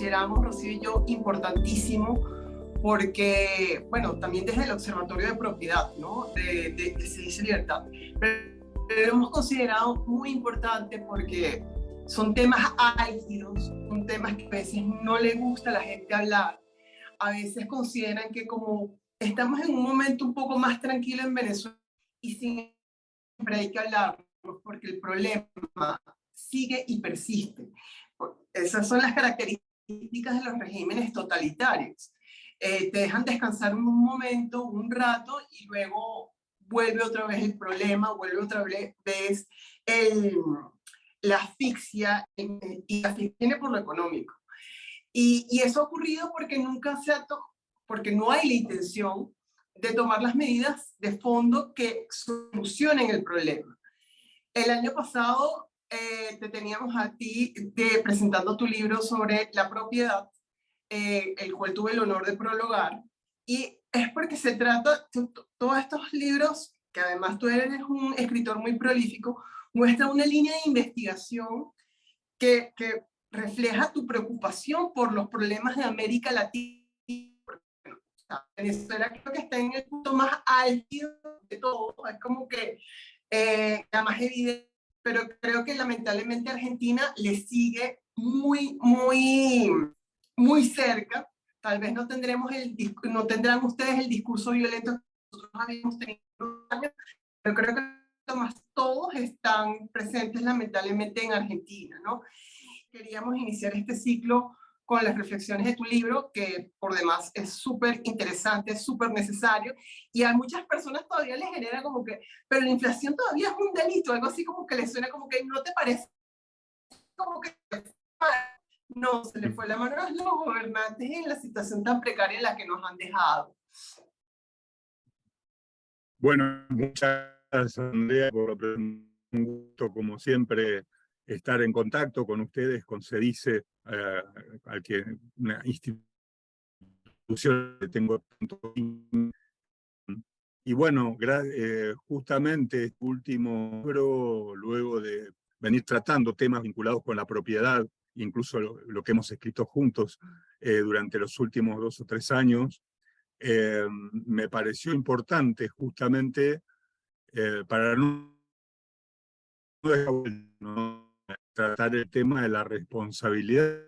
consideramos, Rocío y yo, importantísimo porque, bueno, también desde el Observatorio de Propiedad, ¿no? Se dice libertad, pero lo hemos considerado muy importante porque son temas álgidos, son temas que a veces no le gusta a la gente hablar, a veces consideran que como estamos en un momento un poco más tranquilo en Venezuela y siempre hay que hablar porque el problema sigue y persiste. Esas son las características de los regímenes totalitarios. Te dejan descansar un momento, un rato, y luego vuelve otra vez el problema, vuelve otra vez la asfixia, y la asfixia viene por lo económico. Y eso ha ocurrido porque porque no hay la intención de tomar las medidas de fondo que solucionen el problema. El año pasado te teníamos a ti presentando tu libro sobre la propiedad, el cual tuve el honor de prologar, y es porque se trata, todos estos libros, que además tú eres un escritor muy prolífico, muestra una línea de investigación que refleja tu preocupación por los problemas de América Latina. Venezuela creo que está en el punto más álgido de todo, es como que la más evidente, pero creo que lamentablemente Argentina le sigue muy cerca. Tal vez no tendrán ustedes el discurso violento que nosotros habíamos tenido años, pero creo que más todos están presentes lamentablemente en Argentina, ¿no? Queríamos iniciar este ciclo con las reflexiones de tu libro, que por demás es súper interesante, es súper necesario, y a muchas personas todavía les genera como que, pero la inflación todavía es un delito, algo así como que les suena como que no te parece, como que no, se le fue la mano a los gobernantes en la situación tan precaria en la que nos han dejado. Bueno, muchas gracias, Andrea, por un gusto, como siempre, estar en contacto con ustedes, con CEDICE, al que una institución que tengo. Y bueno, justamente este último libro, luego de venir tratando temas vinculados con la propiedad, incluso lo que hemos escrito juntos durante los últimos 2 o 3 años, me pareció importante justamente para no tratar el tema de la responsabilidad.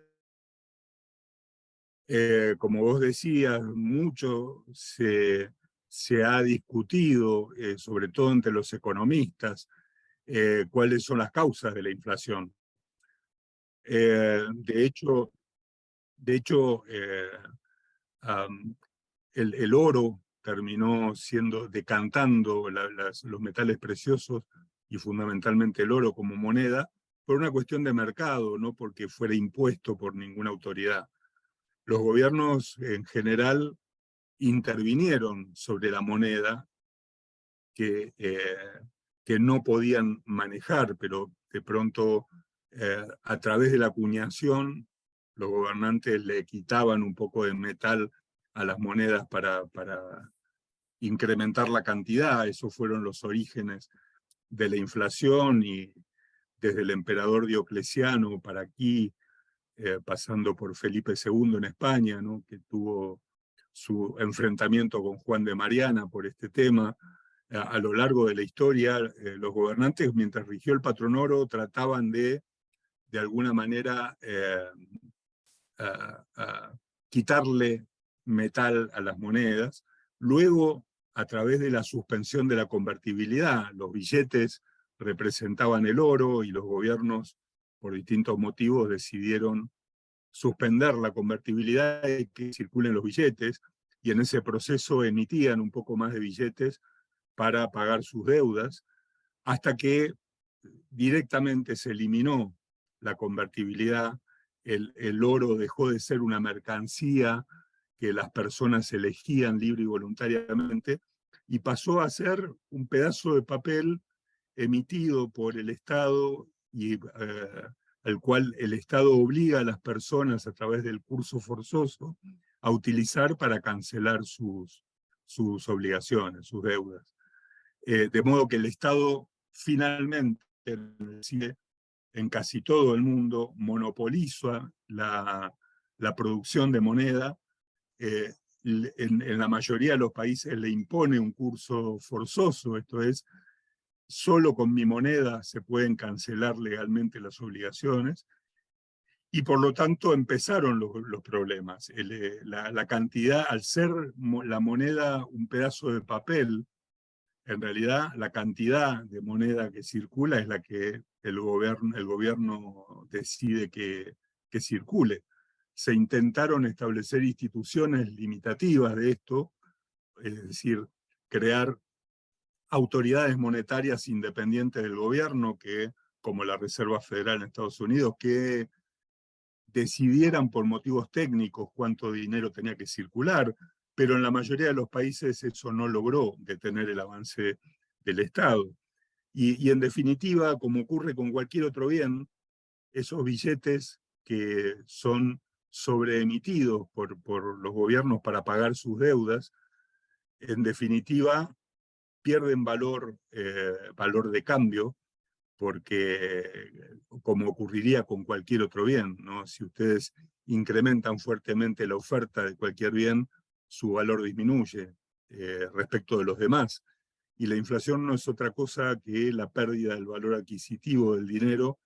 Como vos decías, mucho se ha discutido, sobre todo entre los economistas, cuáles son las causas de la inflación. De hecho, el oro terminó decantando los metales preciosos y fundamentalmente el oro como moneda por una cuestión de mercado, no porque fuera impuesto por ninguna autoridad. Los gobiernos en general intervinieron sobre la moneda que no podían manejar, pero de pronto a través de la acuñación los gobernantes le quitaban un poco de metal a las monedas para incrementar la cantidad. Esos fueron los orígenes de la inflación, y desde el emperador Diocleciano para aquí, pasando por Felipe II en España, ¿no?, que tuvo su enfrentamiento con Juan de Mariana por este tema. A lo largo de la historia, los gobernantes, mientras rigió el patrón oro, trataban de alguna manera, quitarle metal a las monedas. Luego, a través de la suspensión de la convertibilidad, los billetes representaban el oro y los gobiernos, por distintos motivos, decidieron suspender la convertibilidad y que circulen los billetes, y en ese proceso emitían un poco más de billetes para pagar sus deudas, hasta que directamente se eliminó la convertibilidad. El oro dejó de ser una mercancía que las personas elegían libre y voluntariamente, y pasó a ser un pedazo de papel emitido por el Estado, y al cual el Estado obliga a las personas a través del curso forzoso a utilizar para cancelar sus obligaciones, sus deudas. De modo que el Estado finalmente, en casi todo el mundo, monopoliza la producción de moneda. En la mayoría de los países le impone un curso forzoso, esto es, solo con mi moneda se pueden cancelar legalmente las obligaciones, y por lo tanto empezaron los problemas. La cantidad, al ser la moneda un pedazo de papel, en realidad la cantidad de moneda que circula es la que el gobierno decide que circule. Se intentaron establecer instituciones limitativas de esto, es decir, crear autoridades monetarias independientes del gobierno, como la Reserva Federal en Estados Unidos, que decidieran por motivos técnicos cuánto dinero tenía que circular, pero en la mayoría de los países eso no logró detener el avance del Estado. Y en definitiva, como ocurre con cualquier otro bien, esos billetes que son sobreemitidos por los gobiernos para pagar sus deudas, en definitiva pierden valor de cambio, porque como ocurriría con cualquier otro bien, ¿no? Si ustedes incrementan fuertemente la oferta de cualquier bien, su valor disminuye respecto de los demás. Y la inflación no es otra cosa que la pérdida del valor adquisitivo del dinero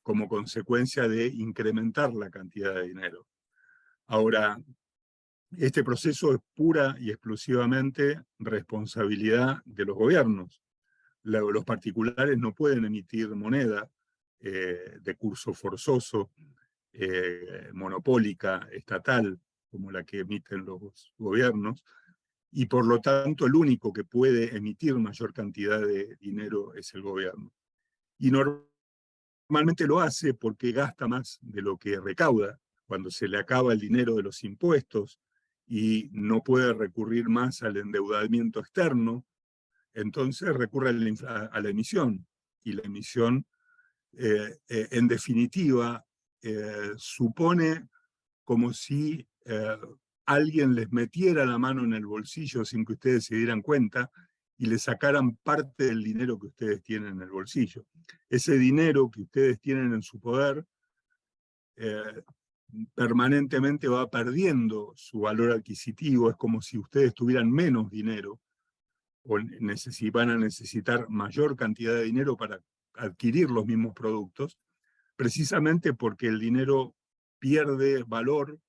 como consecuencia de incrementar la cantidad de dinero. Ahora, este proceso es pura y exclusivamente responsabilidad de los gobiernos. Los particulares no pueden emitir moneda de curso forzoso, monopólica, estatal, como la que emiten los gobiernos, y por lo tanto el único que puede emitir mayor cantidad de dinero es el gobierno. Y normalmente lo hace porque gasta más de lo que recauda, cuando se le acaba el dinero de los impuestos y no puede recurrir más al endeudamiento externo, entonces recurre a la emisión, y la emisión, en definitiva, supone como si alguien les metiera la mano en el bolsillo sin que ustedes se dieran cuenta y les sacaran parte del dinero que ustedes tienen en el bolsillo. Ese dinero que ustedes tienen en su poder permanentemente va perdiendo su valor adquisitivo, es como si ustedes tuvieran menos dinero, o van a necesitar mayor cantidad de dinero para adquirir los mismos productos, precisamente porque el dinero pierde valor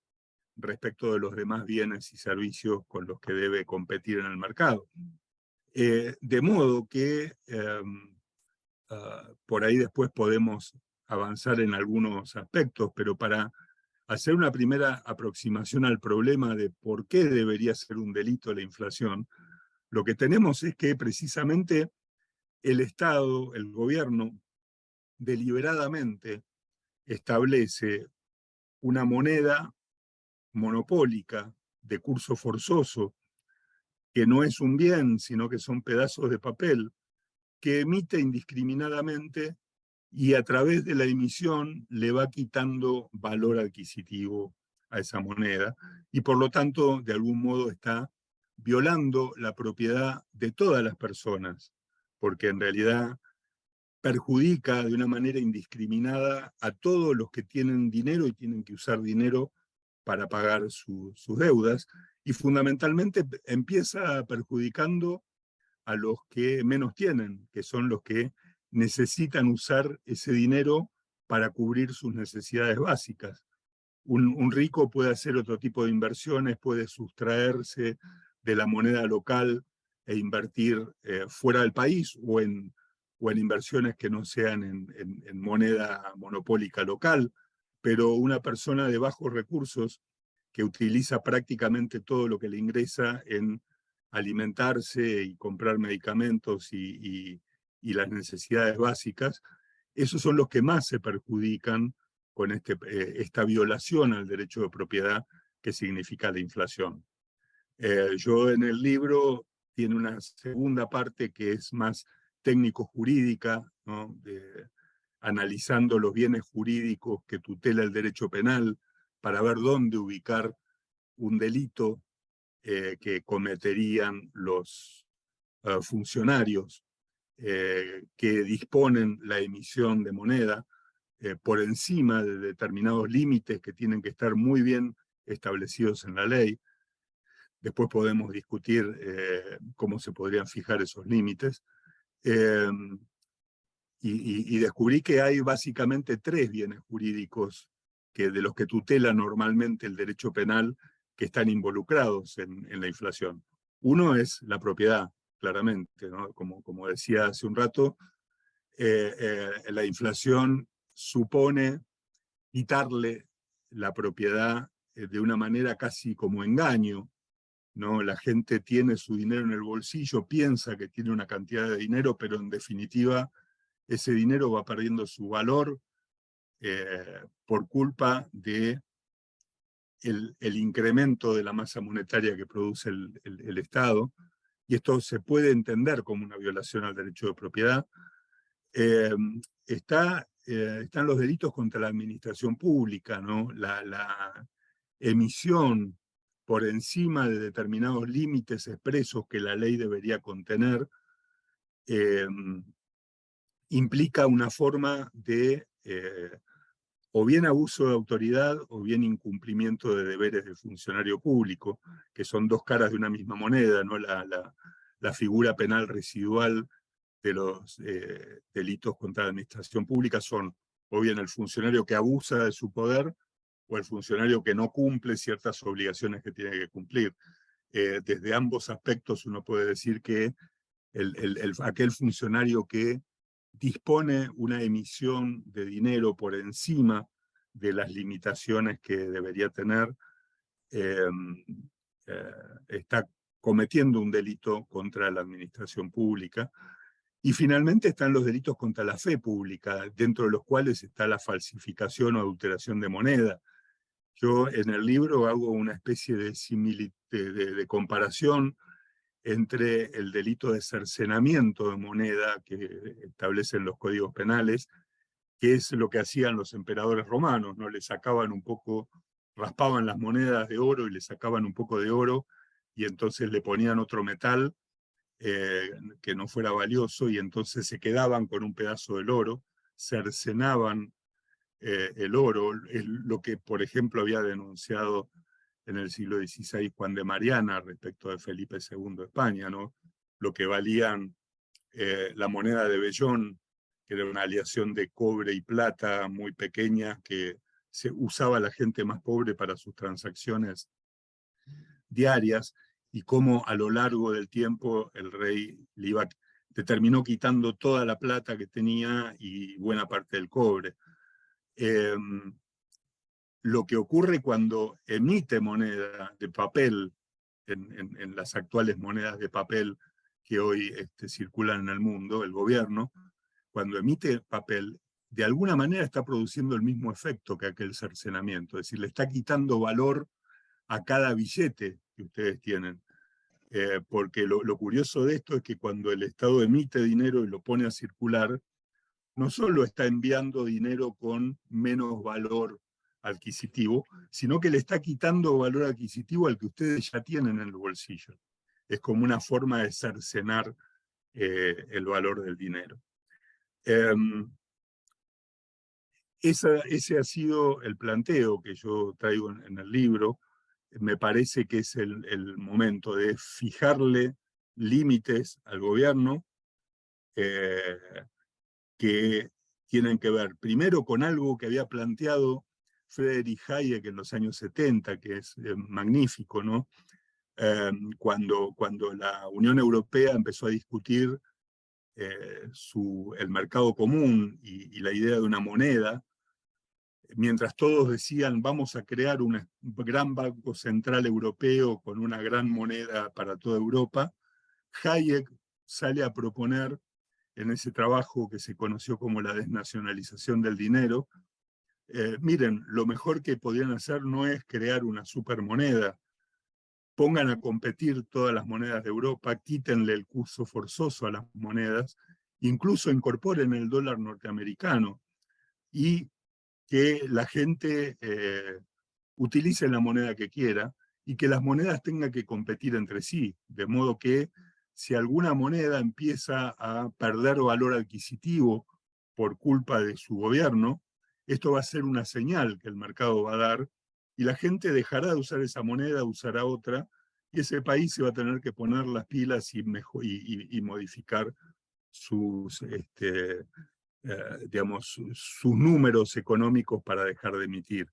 respecto de los demás bienes y servicios con los que debe competir en el mercado. De modo que por ahí después podemos avanzar en algunos aspectos, pero para hacer una primera aproximación al problema de por qué debería ser un delito la inflación, lo que tenemos es que precisamente el Estado, el gobierno, deliberadamente establece una moneda monopólica de curso forzoso, que no es un bien, sino que son pedazos de papel, que emite indiscriminadamente y a través de la emisión le va quitando valor adquisitivo a esa moneda, y por lo tanto, de algún modo está violando la propiedad de todas las personas, porque en realidad perjudica de una manera indiscriminada a todos los que tienen dinero y tienen que usar dinero para pagar sus deudas, y fundamentalmente empieza perjudicando a los que menos tienen, que son los que necesitan usar ese dinero para cubrir sus necesidades básicas. Un rico puede hacer otro tipo de inversiones, puede sustraerse de la moneda local e invertir fuera del país o en inversiones que no sean en moneda monopólica local, pero una persona de bajos recursos que utiliza prácticamente todo lo que le ingresa en alimentarse y comprar medicamentos y las necesidades básicas, esos son los que más se perjudican con esta violación al derecho de propiedad que significa la inflación. Yo en el libro tiene una segunda parte que es más técnico-jurídica, ¿no? Analizando los bienes jurídicos que tutela el derecho penal para ver dónde ubicar un delito que cometerían los funcionarios que disponen la emisión de moneda, por encima de determinados límites que tienen que estar muy bien establecidos en la ley. Después podemos discutir cómo se podrían fijar esos límites. Y descubrí que hay básicamente 3 bienes jurídicos de los que tutela normalmente el derecho penal que están involucrados en la inflación. Uno es la propiedad, claramente, ¿no? Como decía hace un rato, la inflación supone quitarle la propiedad de una manera casi como engaño, ¿no? La gente tiene su dinero en el bolsillo, piensa que tiene una cantidad de dinero, pero en definitiva ese dinero va perdiendo su valor por culpa de el incremento de la masa monetaria que produce el Estado, y esto se puede entender como una violación al derecho de propiedad. Están los delitos contra la administración pública, ¿no? La emisión por encima de determinados límites expresos que la ley debería contener, implica una forma de o bien abuso de autoridad o bien incumplimiento de deberes del funcionario público, que son 2 caras de una misma moneda, ¿no? La figura penal residual de los delitos contra la administración pública son o bien el funcionario que abusa de su poder o el funcionario que no cumple ciertas obligaciones que tiene que cumplir. Desde ambos aspectos uno puede decir que aquel funcionario que dispone una emisión de dinero por encima de las limitaciones que debería tener, está cometiendo un delito contra la administración pública. Y finalmente están los delitos contra la fe pública, dentro de los cuales está la falsificación o adulteración de moneda. Yo en el libro hago una especie de comparación entre el delito de cercenamiento de moneda que establecen los códigos penales, que es lo que hacían los emperadores romanos, ¿no? Le sacaban un poco, raspaban las monedas de oro y le sacaban un poco de oro, y entonces le ponían otro metal que no fuera valioso, y entonces se quedaban con un pedazo del oro, cercenaban el oro, es lo que, por ejemplo, había denunciado en el siglo XVI Juan de Mariana respecto de Felipe II de España, ¿no? Lo que valían la moneda de vellón, que era una aleación de cobre y plata muy pequeña que se usaba la gente más pobre para sus transacciones diarias, y cómo a lo largo del tiempo el rey le terminó quitando toda la plata que tenía y buena parte del cobre. Lo que ocurre cuando emite moneda de papel, en las actuales monedas de papel que hoy circulan en el mundo, el gobierno, cuando emite papel, de alguna manera está produciendo el mismo efecto que aquel cercenamiento, es decir, le está quitando valor a cada billete que ustedes tienen. Porque lo curioso de esto es que cuando el Estado emite dinero y lo pone a circular, no solo está enviando dinero con menos valor adquisitivo, sino que le está quitando valor adquisitivo al que ustedes ya tienen en el bolsillo. Es como una forma de cercenar el valor del dinero. Ese ha sido el planteo que yo traigo en el libro. Me parece que es el momento de fijarle límites al gobierno que tienen que ver primero con algo que había planteado Friedrich Hayek en los años 70, que es magnífico, ¿no? Cuando la Unión Europea empezó a discutir el mercado común y la idea de una moneda, mientras todos decían vamos a crear un gran banco central europeo con una gran moneda para toda Europa, Hayek sale a proponer en ese trabajo que se conoció como la desnacionalización del dinero, miren, lo mejor que podrían hacer no es crear una supermoneda, pongan a competir todas las monedas de Europa, quítenle el curso forzoso a las monedas, incluso incorporen el dólar norteamericano, y que la gente utilice la moneda que quiera, y que las monedas tengan que competir entre sí, de modo que si alguna moneda empieza a perder valor adquisitivo por culpa de su gobierno, esto va a ser una señal que el mercado va a dar, y la gente dejará de usar esa moneda, usará otra, y ese país se va a tener que poner las pilas y modificar sus, digamos, sus números económicos para dejar de emitir.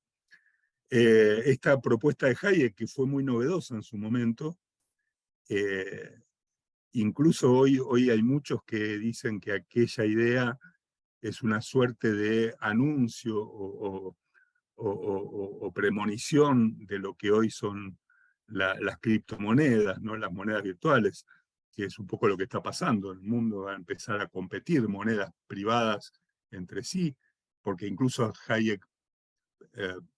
Esta propuesta de Hayek, que fue muy novedosa en su momento, incluso hoy hay muchos que dicen que aquella idea es una suerte de anuncio o premonición de lo que hoy son las criptomonedas, ¿no? Las monedas virtuales, que es un poco lo que está pasando. El mundo va a empezar a competir monedas privadas entre sí, porque incluso Hayek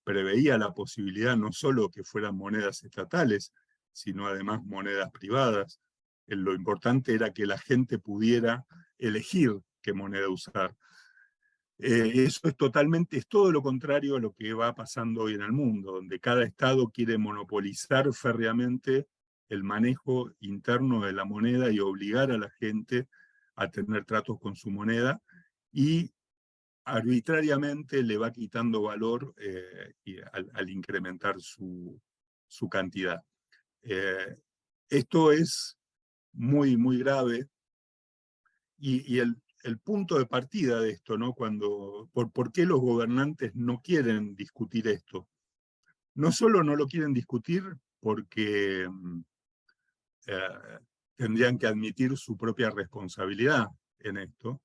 preveía la posibilidad no solo que fueran monedas estatales, sino además monedas privadas. Lo importante era que la gente pudiera elegir qué moneda usar. Eso es todo lo contrario a lo que va pasando hoy en el mundo, donde cada estado quiere monopolizar férreamente el manejo interno de la moneda y obligar a la gente a tener tratos con su moneda, y arbitrariamente le va quitando valor al incrementar su cantidad. Esto es muy, muy grave, y el punto de partida de esto, ¿no? ¿Por qué los gobernantes no quieren discutir esto? No solo no lo quieren discutir porque tendrían que admitir su propia responsabilidad en esto,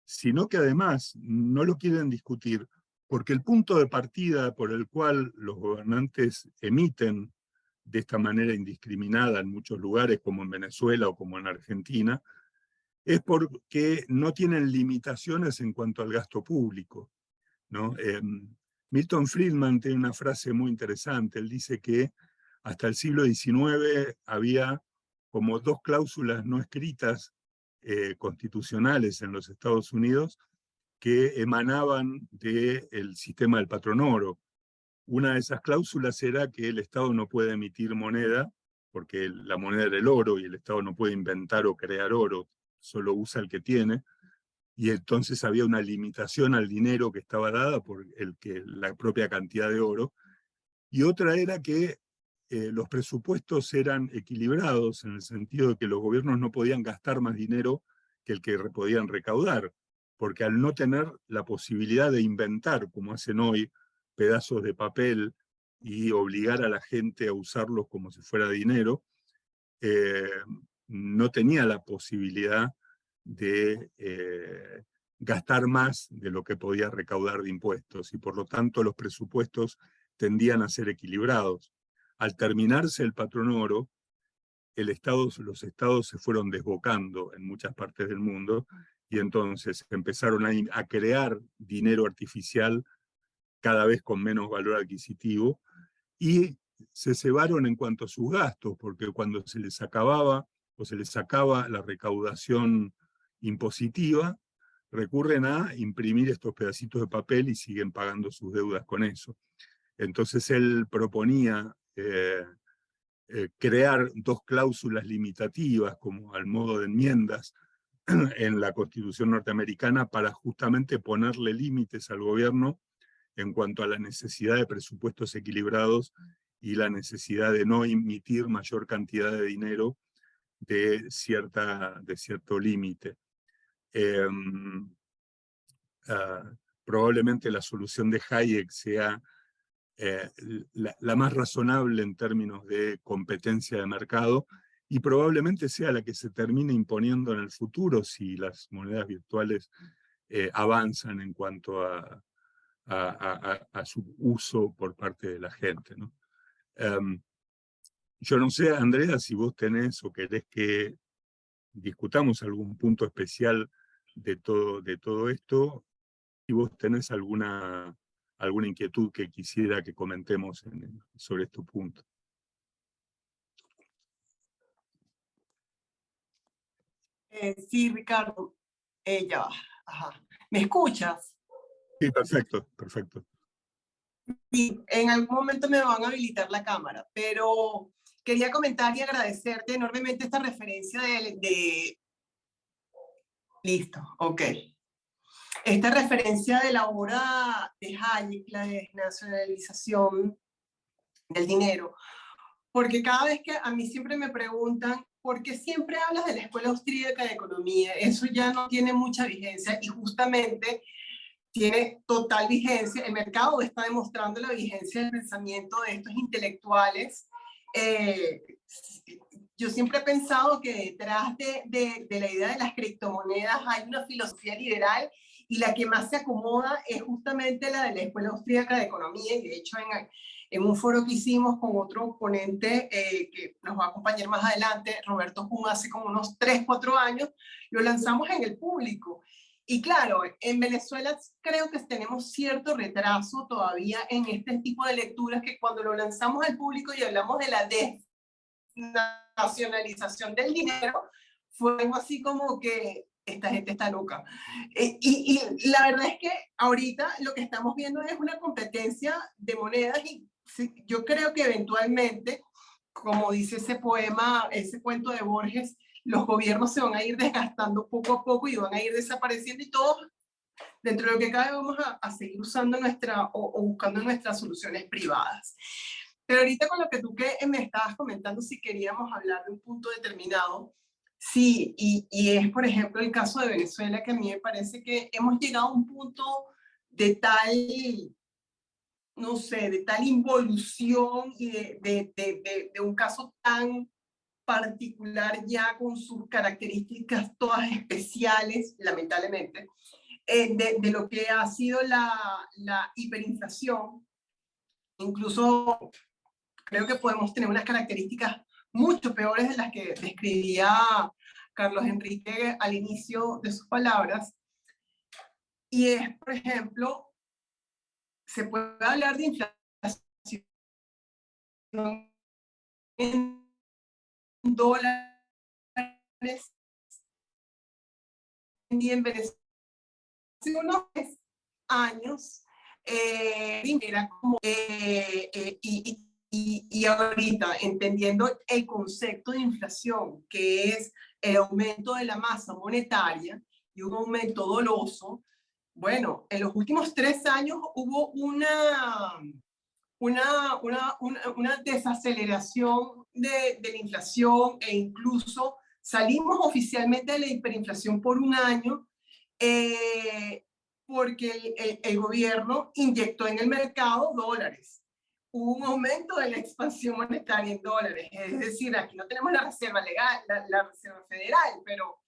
sino que además no lo quieren discutir porque el punto de partida por el cual los gobernantes emiten de esta manera indiscriminada en muchos lugares, como en Venezuela o como en Argentina, es porque no tienen limitaciones en cuanto al gasto público, ¿no? Milton Friedman tiene una frase muy interesante. Él dice que hasta el siglo XIX había como 2 cláusulas no escritas constitucionales en los Estados Unidos que emanaban del sistema del patrón oro. Una de esas cláusulas era que el Estado no puede emitir moneda, porque la moneda era el oro y el Estado no puede inventar o crear oro, solo usa el que tiene, y entonces había una limitación al dinero que estaba dada por la propia cantidad de oro. Y otra era que los presupuestos eran equilibrados en el sentido de que los gobiernos no podían gastar más dinero que el que podían recaudar, porque al no tener la posibilidad de inventar, como hacen hoy, pedazos de papel y obligar a la gente a usarlos como si fuera dinero, no tenía la posibilidad de gastar más de lo que podía recaudar de impuestos, y por lo tanto los presupuestos tendían a ser equilibrados. Al terminarse el patrón oro, los estados se fueron desbocando en muchas partes del mundo, y entonces empezaron a crear dinero artificial cada vez con menos valor adquisitivo, y se cebaron en cuanto a sus gastos, porque cuando se les acababa o se les sacaba la recaudación impositiva, recurren a imprimir estos pedacitos de papel y siguen pagando sus deudas con eso. Entonces él proponía crear 2 cláusulas limitativas, como al modo de enmiendas, en la Constitución norteamericana, para justamente ponerle límites al gobierno en cuanto a la necesidad de presupuestos equilibrados y la necesidad de no emitir mayor cantidad de dinero de cierto límite. Probablemente la solución de Hayek sea la más razonable en términos de competencia de mercado, y probablemente sea la que se termine imponiendo en el futuro si las monedas virtuales avanzan en cuanto a su uso por parte de la gente, ¿no? Yo no sé, Andrea, si vos tenés o querés que discutamos algún punto especial de todo esto, si vos tenés alguna inquietud que quisiera que comentemos sobre este punto. Sí, Ricardo, ya va. Ajá. ¿Me escuchas? Sí, perfecto, perfecto. Sí, en algún momento me van a habilitar la cámara, pero quería comentar y agradecerte enormemente esta referencia de... Listo, ok. esta referencia de la obra de Hayek, la desnacionalización del dinero, porque cada vez que a mí siempre me preguntan, ¿por qué siempre hablas de la Escuela Austríaca de Economía? Eso ya no tiene mucha vigencia y justamente tiene total vigencia. El mercado está demostrando la vigencia del pensamiento de estos intelectuales. Eh, yo siempre he pensado que detrás de la idea de las criptomonedas hay una filosofía liberal y la que más se acomoda es justamente la de la Escuela Austríaca de Economía, y de hecho en un foro que hicimos con otro ponente que nos va a acompañar más adelante, Roberto Jun, hace como unos 3, 4 años, lo lanzamos en el público. Y claro, en Venezuela creo que tenemos cierto retraso todavía en este tipo de lecturas, que cuando lo lanzamos al público y hablamos de la desnacionalización del dinero, fue algo así como que esta gente está loca. Y la verdad es que ahorita lo que estamos viendo es una competencia de monedas y yo creo que eventualmente, como dice ese poema, ese cuento de Borges, los gobiernos se van a ir desgastando poco a poco y van a ir desapareciendo y todos, dentro de lo que cabe, vamos a seguir usando o buscando nuestras soluciones privadas. Pero ahorita con lo que tú me estabas comentando, si queríamos hablar de un punto determinado, sí, y es por ejemplo el caso de Venezuela, que a mí me parece que hemos llegado a un punto de tal, no sé, de tal involución y de un caso tan particular ya con sus características todas especiales, lamentablemente, de lo que ha sido la hiperinflación. Incluso creo que podemos tener unas características mucho peores de las que describía Carlos Enrique al inicio de sus palabras. Y es, por ejemplo, se puede hablar de inflación en dólares y en Venezuela hace unos años, era como, y ahorita entendiendo el concepto de inflación, que es el aumento de la masa monetaria y un aumento doloso, bueno, en los últimos 3 años hubo una desaceleración de la inflación e incluso salimos oficialmente de la hiperinflación por un año, porque el gobierno inyectó en el mercado dólares. Hubo un aumento de la expansión monetaria en dólares. Es decir, aquí no tenemos la reserva legal, la reserva federal, pero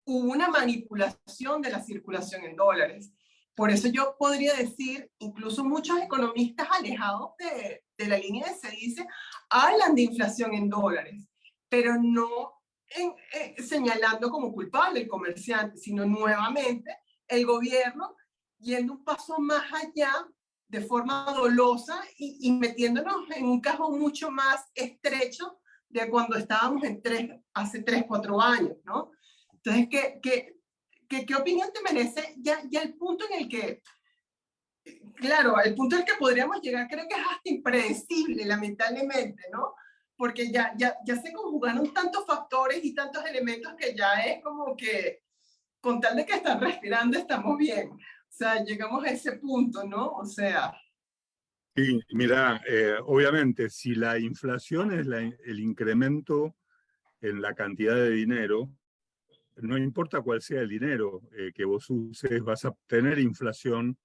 hubo una manipulación de la circulación en dólares. Por eso yo podría decir, incluso muchos economistas alejados de la línea de CEDICE hablan de inflación en dólares, pero no señalando como culpable el comerciante, sino nuevamente el gobierno yendo un paso más allá de forma dolosa y metiéndonos en un cajón mucho más estrecho de cuando estábamos hace 3, 4 años, ¿no? Entonces, ¿qué opinión te merece ya el punto en el que, claro, el punto en el que podríamos llegar, creo que es hasta impredecible, lamentablemente, ¿no? Porque ya se conjugaron tantos factores y tantos elementos que ya es como que, con tal de que están respirando, estamos bien. O sea, llegamos a ese punto, ¿no? O sea... Sí, mira, obviamente, si la inflación es el incremento en la cantidad de dinero, no importa cuál sea el dinero que vos uses, vas a tener inflación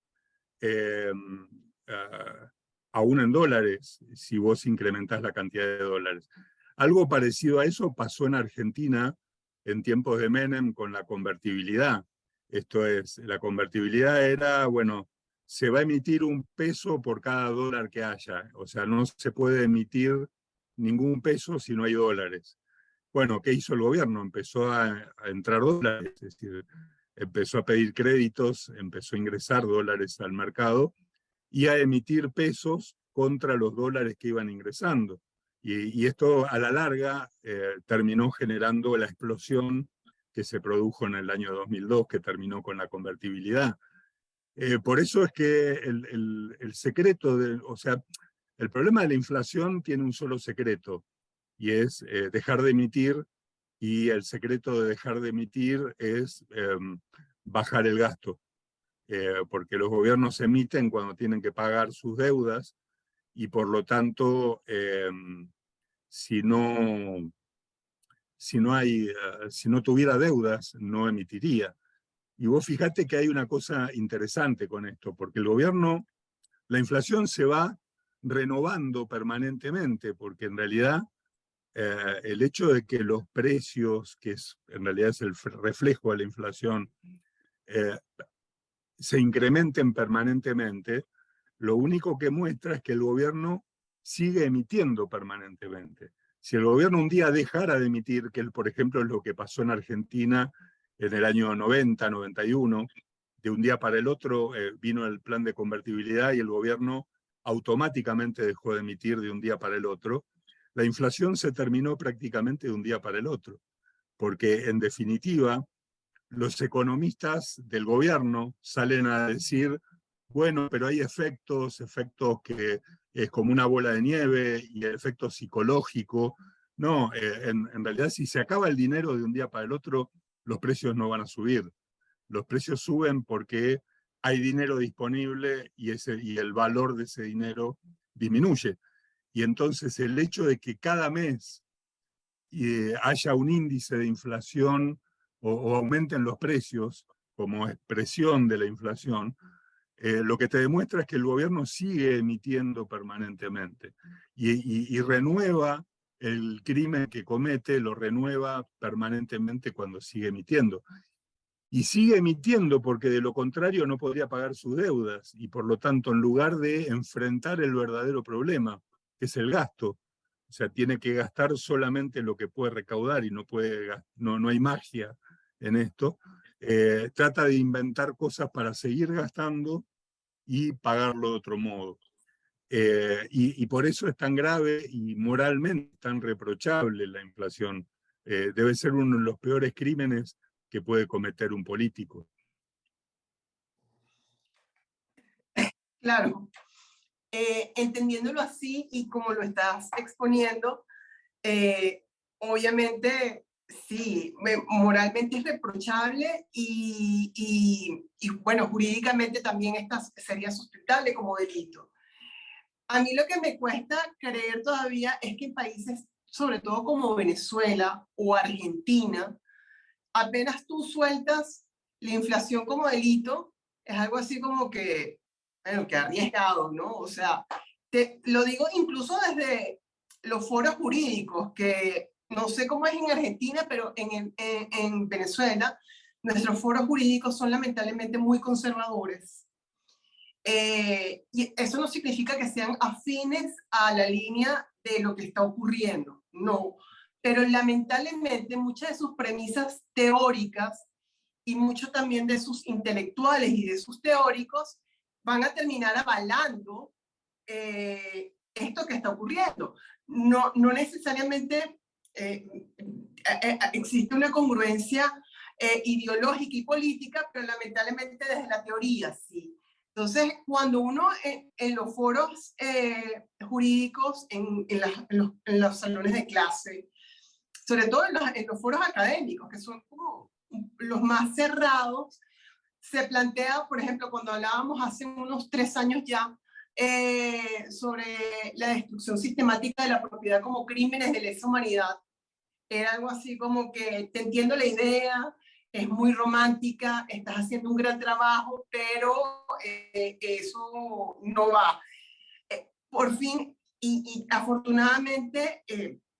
aún en dólares, si vos incrementás la cantidad de dólares. Algo parecido a eso pasó en Argentina en tiempos de Menem con la convertibilidad. Esto es, la convertibilidad era, bueno, se va a emitir un peso por cada dólar que haya. O sea, no se puede emitir ningún peso si no hay dólares. Bueno, ¿qué hizo el gobierno? Empezó a entrar dólares, es decir, empezó a pedir créditos, empezó a ingresar dólares al mercado y a emitir pesos contra los dólares que iban ingresando. Y esto a la larga terminó generando la explosión que se produjo en el año 2002, que terminó con la convertibilidad. Por eso es que el secreto, o sea, el problema de la inflación tiene un solo secreto, y es dejar de emitir, y el secreto de dejar de emitir es bajar el gasto. porque los gobiernos emiten cuando tienen que pagar sus deudas y por lo tanto, si no tuviera deudas, no emitiría. Y vos fijate que hay una cosa interesante con esto, porque el gobierno, la inflación se va renovando permanentemente, porque en realidad el hecho de que los precios, en realidad es el reflejo de la inflación, eh, se incrementen permanentemente, lo único que muestra es que el gobierno sigue emitiendo permanentemente. Si el gobierno un día dejara de emitir, que por ejemplo es lo que pasó en Argentina en el año 90, 91, de un día para el otro vino el plan de convertibilidad y el gobierno automáticamente dejó de emitir de un día para el otro, la inflación se terminó prácticamente de un día para el otro, porque en definitiva los economistas del gobierno salen a decir, bueno, pero hay efectos que es como una bola de nieve y el efecto psicológico. No, en realidad si se acaba el dinero de un día para el otro, los precios no van a subir. Los precios suben porque hay dinero disponible y el valor de ese dinero disminuye. Y entonces el hecho de que cada mes haya un índice de inflación o aumenten los precios como expresión de la inflación, lo que te demuestra es que el gobierno sigue emitiendo permanentemente y renueva el crimen que comete, lo renueva permanentemente cuando sigue emitiendo. Y sigue emitiendo porque de lo contrario no podría pagar sus deudas y por lo tanto en lugar de enfrentar el verdadero problema, que es el gasto, o sea, tiene que gastar solamente lo que puede recaudar y no hay magia en esto, trata de inventar cosas para seguir gastando y pagarlo de otro modo. Y por eso es tan grave y moralmente tan reprochable la inflación. Debe ser uno de los peores crímenes que puede cometer un político. Claro, entendiéndolo así y como lo estás exponiendo, obviamente sí, moralmente es reprochable y bueno, jurídicamente también sería sustentable como delito. A mí lo que me cuesta creer todavía es que en países, sobre todo como Venezuela o Argentina, apenas tú sueltas la inflación como delito, es algo así como que, bueno, que arriesgado, ¿no? O sea, lo digo incluso desde los foros jurídicos, que no sé cómo es en Argentina, pero en Venezuela, nuestros foros jurídicos son lamentablemente muy conservadores. Y eso no significa que sean afines a la línea de lo que está ocurriendo, no. Pero lamentablemente muchas de sus premisas teóricas y mucho también de sus intelectuales y de sus teóricos van a terminar avalando esto que está ocurriendo. No necesariamente existe una congruencia ideológica y política, pero lamentablemente desde la teoría sí. Entonces, cuando uno en los foros jurídicos, en los salones de clase, sobre todo en los foros académicos, que son como los más cerrados, se plantea, por ejemplo, cuando hablábamos hace unos 3 años ya, sobre la destrucción sistemática de la propiedad como crímenes de lesa humanidad, era algo así como que te entiendo la idea, es muy romántica, estás haciendo un gran trabajo, pero eso no va. Por fin, y afortunadamente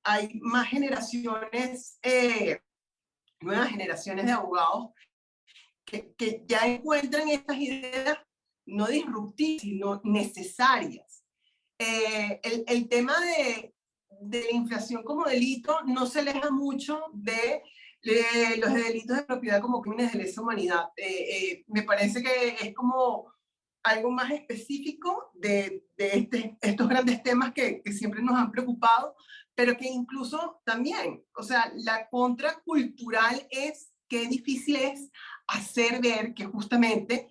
hay más generaciones, nuevas generaciones de abogados que ya encuentran estas ideas no disruptivas, sino necesarias. El tema de la inflación como delito no se aleja mucho de los delitos de propiedad como crímenes de lesa humanidad. Me parece que es como algo más específico de estos grandes temas que siempre nos han preocupado, pero que incluso también, o sea, la contracultural es qué difícil es hacer ver que justamente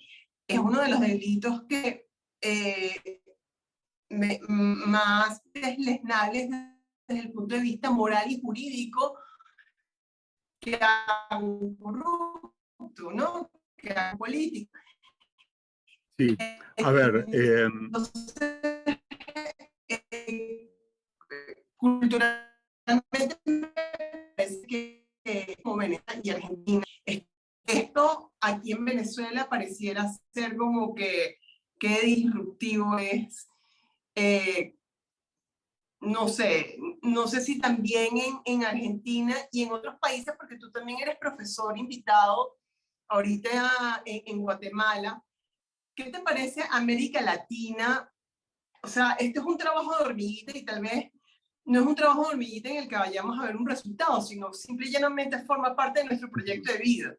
es uno de los delitos que más deslesnables desde el punto de vista moral y jurídico que a un corrupto, ¿no? Que a un político. Sí, a ver, Entonces, culturalmente me parece que como Venezuela y Argentina, esto aquí en Venezuela pareciera ser como que qué disruptivo es. Eh, no sé si también en Argentina y en otros países, porque tú también eres profesor invitado ahorita en Guatemala. ¿Qué te parece América Latina? O sea, este es un trabajo de hormiguita y tal vez no es un trabajo de hormiguita en el que vayamos a ver un resultado, sino simple y llanamente forma parte de nuestro proyecto de vida.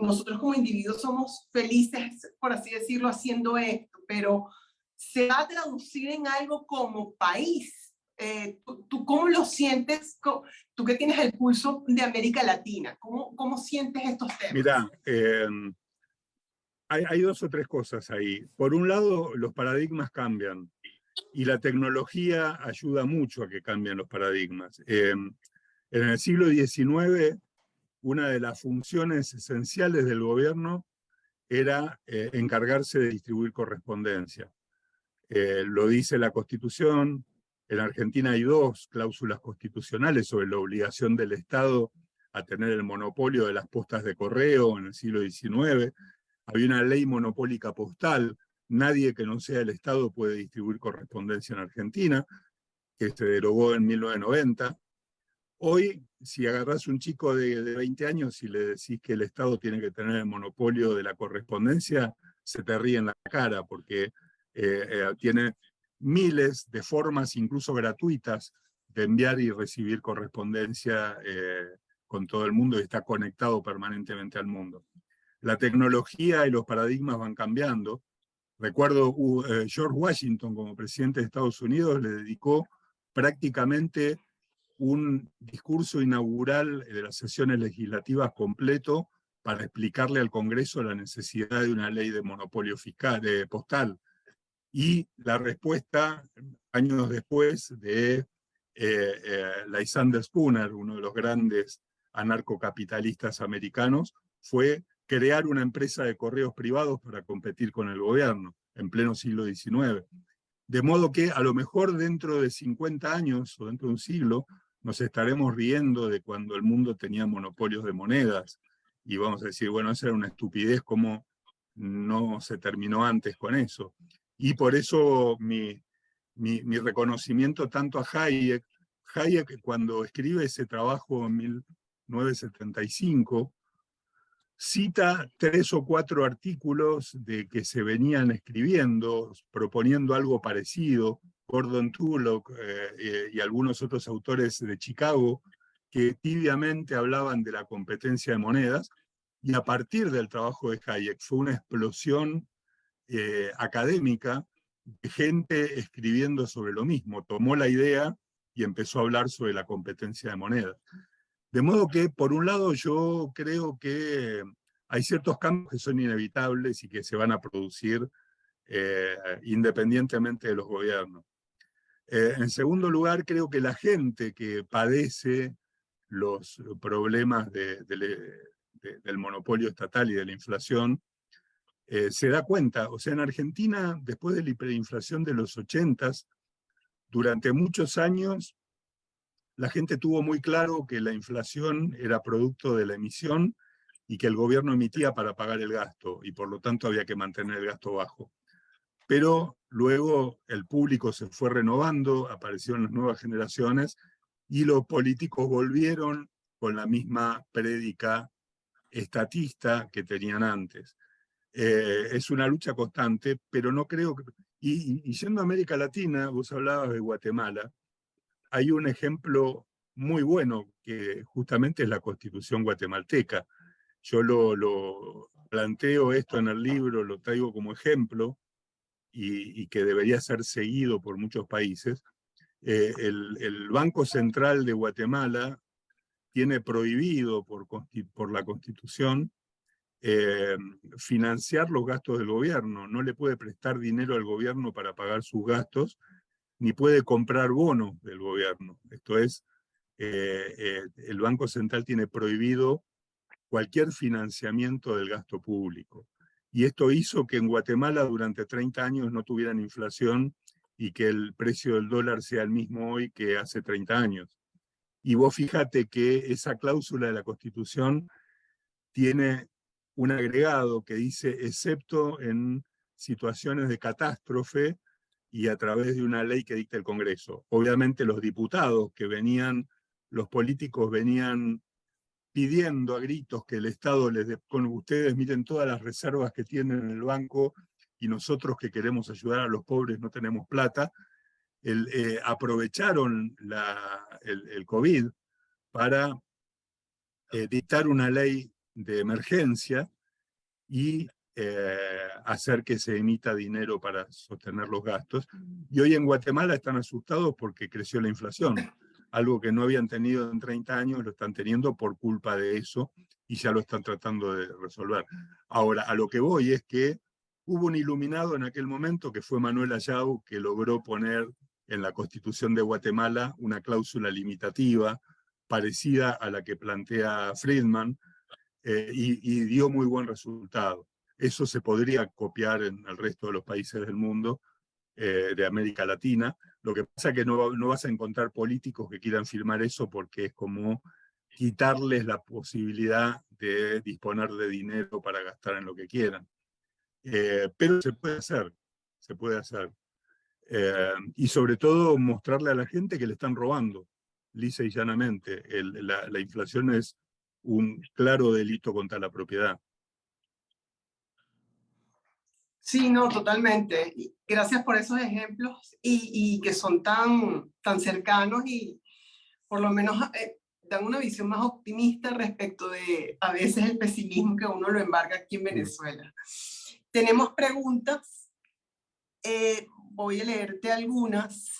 Nosotros como individuos somos felices, por así decirlo, haciendo esto, pero se va a traducir en algo como país. ¿Tú cómo lo sientes? Tú que tienes el pulso de América Latina, ¿cómo sientes estos temas? mira, hay dos o tres cosas ahí. Por un lado, los paradigmas cambian y la tecnología ayuda mucho a que cambien los paradigmas. En el siglo XIX, una de las funciones esenciales del gobierno era encargarse de distribuir correspondencia. Lo dice la Constitución. En Argentina hay dos cláusulas constitucionales sobre la obligación del Estado a tener el monopolio de las postas de correo en el siglo XIX. Había una ley monopólica postal. Nadie que no sea el Estado puede distribuir correspondencia en Argentina, que se derogó en 1990. Hoy, si agarrás un chico de 20 años y le decís que el Estado tiene que tener el monopolio de la correspondencia, se te ríe en la cara, porque tiene miles de formas, incluso gratuitas, de enviar y recibir correspondencia con todo el mundo y está conectado permanentemente al mundo. La tecnología y los paradigmas van cambiando. Recuerdo George Washington como presidente de Estados Unidos le dedicó prácticamente un discurso inaugural de las sesiones legislativas completo para explicarle al Congreso la necesidad de una ley de monopolio fiscal, de postal. Y la respuesta, años después, de Lysander Spooner, uno de los grandes anarcocapitalistas americanos, fue crear una empresa de correos privados para competir con el gobierno en pleno siglo XIX. De modo que a lo mejor dentro de 50 años o dentro de un siglo nos estaremos riendo de cuando el mundo tenía monopolios de monedas y vamos a decir, bueno, esa era una estupidez, ¿cómo no se terminó antes con eso? Y por eso mi reconocimiento tanto a Hayek. Hayek, cuando escribe ese trabajo en 1975, cita 3 o 4 artículos de que se venían escribiendo, proponiendo algo parecido, Gordon Tullock y algunos otros autores de Chicago, que tibiamente hablaban de la competencia de monedas, y a partir del trabajo de Hayek fue una explosión académica de gente escribiendo sobre lo mismo. Tomó la idea y empezó a hablar sobre la competencia de monedas. De modo que, por un lado, yo creo que hay ciertos cambios que son inevitables y que se van a producir independientemente de los gobiernos. En segundo lugar, creo que la gente que padece los problemas del monopolio estatal y de la inflación se da cuenta. O sea, en Argentina, después de la hiperinflación de los 80s, durante muchos años la gente tuvo muy claro que la inflación era producto de la emisión y que el gobierno emitía para pagar el gasto, y por lo tanto había que mantener el gasto bajo. Pero luego el público se fue renovando, aparecieron las nuevas generaciones, y los políticos volvieron con la misma prédica estatista que tenían antes. Es una lucha constante, pero no creo que... Y yendo a América Latina, vos hablabas de Guatemala, hay un ejemplo muy bueno que justamente es la Constitución guatemalteca. Yo lo planteo esto en el libro, lo traigo como ejemplo y que debería ser seguido por muchos países. El Banco Central de Guatemala tiene prohibido por la Constitución financiar los gastos del gobierno. No le puede prestar dinero al gobierno para pagar sus gastos, ni puede comprar bonos del gobierno. Esto es, el Banco Central tiene prohibido cualquier financiamiento del gasto público. y esto hizo que en Guatemala durante 30 años no tuvieran inflación y que el precio del dólar sea el mismo hoy que hace 30 años. Y vos fíjate que esa cláusula de la Constitución tiene un agregado que dice, excepto en situaciones de catástrofe y a través de una ley que dicta el Congreso. Obviamente los diputados que venían, los políticos venían pidiendo a gritos que el Estado les dé, con ustedes miren todas las reservas que tienen en el banco y nosotros que queremos ayudar a los pobres no tenemos plata, aprovecharon el COVID para dictar una ley de emergencia y hacer que se emita dinero para sostener los gastos. Y hoy en Guatemala están asustados porque creció la inflación. Algo que no habían tenido en 30 años, lo están teniendo por culpa de eso y ya lo están tratando de resolver. Ahora, a lo que voy es que hubo un iluminado en aquel momento que fue Manuel Ayau, que logró poner en la Constitución de Guatemala una cláusula limitativa parecida a la que plantea Friedman, y dio muy buen resultado. Eso se podría copiar en el resto de los países del mundo, de América Latina. Lo que pasa es que no vas a encontrar políticos que quieran firmar eso porque es como quitarles la posibilidad de disponer de dinero para gastar en lo que quieran. Pero se puede hacer, se puede hacer. Y sobre todo mostrarle a la gente que le están robando, lisa y llanamente. La inflación es un claro delito contra la propiedad. Sí, no, totalmente. Y gracias por esos ejemplos y que son tan cercanos y por lo menos dan una visión más optimista respecto de a veces el pesimismo que uno lo embarga aquí en Venezuela. Tenemos preguntas. Voy a leerte algunas.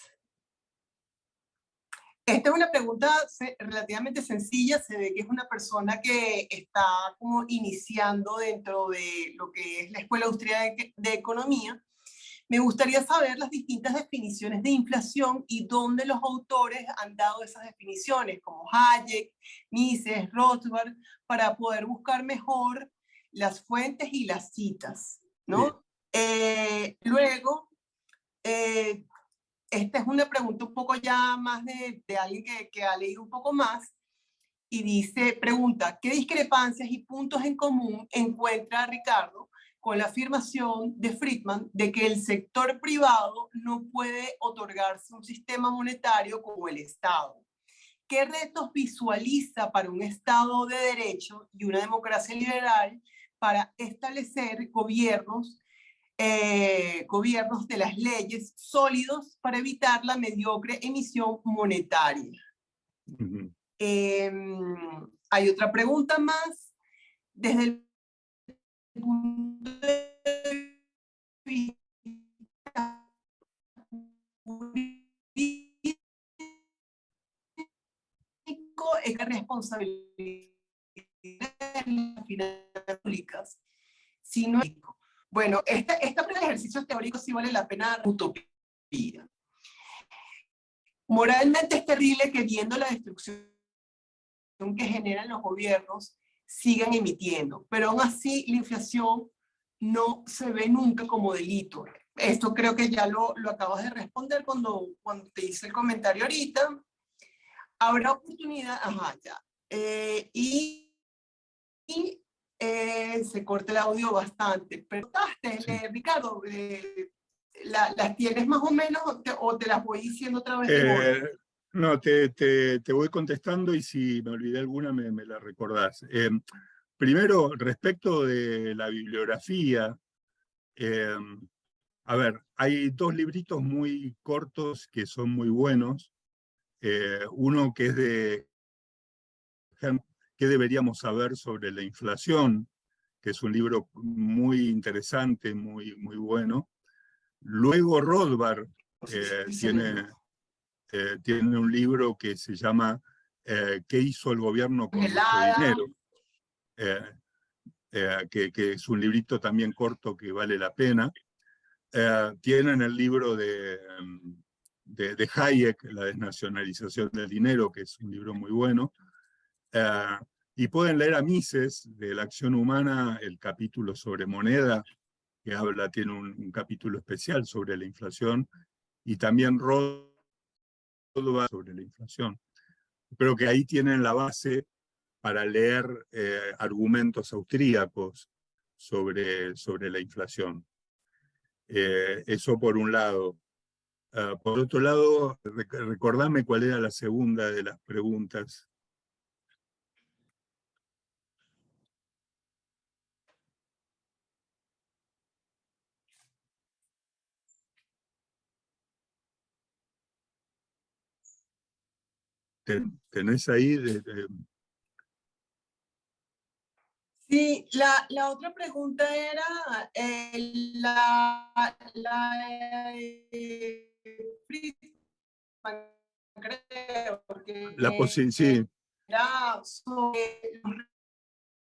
Esta es una pregunta relativamente sencilla, se ve que es una persona que está como iniciando dentro de lo que es la Escuela Austríaca de Economía. Me gustaría saber las distintas definiciones de inflación y dónde los autores han dado esas definiciones, como Hayek, Mises, Rothbard, para poder buscar mejor las fuentes y las citas, ¿no? Sí. Luego, esta es una pregunta un poco ya más de alguien que ha leído un poco más y dice, pregunta, ¿qué discrepancias y puntos en común encuentra Ricardo con la afirmación de Friedman de que el sector privado no puede otorgarse un sistema monetario como el Estado? ¿Qué retos visualiza para un Estado de derecho y una democracia liberal para establecer gobiernos de las leyes sólidos para evitar la mediocre emisión monetaria? Uh-huh. Hay otra pregunta más. Desde el punto de vista jurídico, es que responsabilidad de las finanzas públicas, sino bueno, este ejercicio teórico sí vale la pena utopía. Moralmente es terrible que viendo la destrucción que generan los gobiernos sigan emitiendo, pero aún así la inflación no se ve nunca como delito. Esto creo que ya lo acabas de responder cuando te hice el comentario ahorita. Habrá oportunidad, ajá, ya. Se corta el audio bastante. Pero, sí. Ricardo, ¿las tienes más o menos o te las voy diciendo otra vez? No, te voy contestando y si me olvidé alguna me la recordás. Primero, respecto de la bibliografía, a ver, hay dos libritos muy cortos que son muy buenos. Uno que es de ¿Qué deberíamos saber sobre la inflación?, que es un libro muy interesante, muy bueno. Luego Rothbard tiene un libro que se llama ¿Qué hizo el gobierno con nuestro dinero? Que es un librito también corto que vale la pena. Tienen el libro de Hayek, La desnacionalización del dinero, que es un libro muy bueno. Y pueden leer a Mises, de la acción humana, el capítulo sobre moneda, que tiene un capítulo especial sobre la inflación, y también Rodva sobre la inflación. Creo que ahí tienen la base para leer argumentos austríacos sobre la inflación. Eso por un lado. Por otro lado, recordame cuál era la segunda de las preguntas. ¿Tenés ahí? Sí, la otra pregunta era Friedman, creo, Sí. era sobre los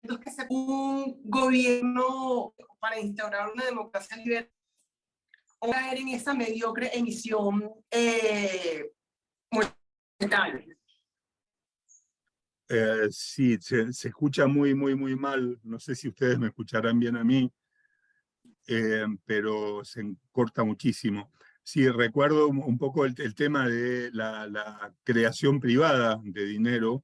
retos que se un gobierno para instaurar una democracia liberal o caer en esa mediocre emisión monetaria. Sí, se escucha muy mal. No sé si ustedes me escucharán bien a mí, pero se corta muchísimo. Sí, recuerdo un poco el tema de la creación privada de dinero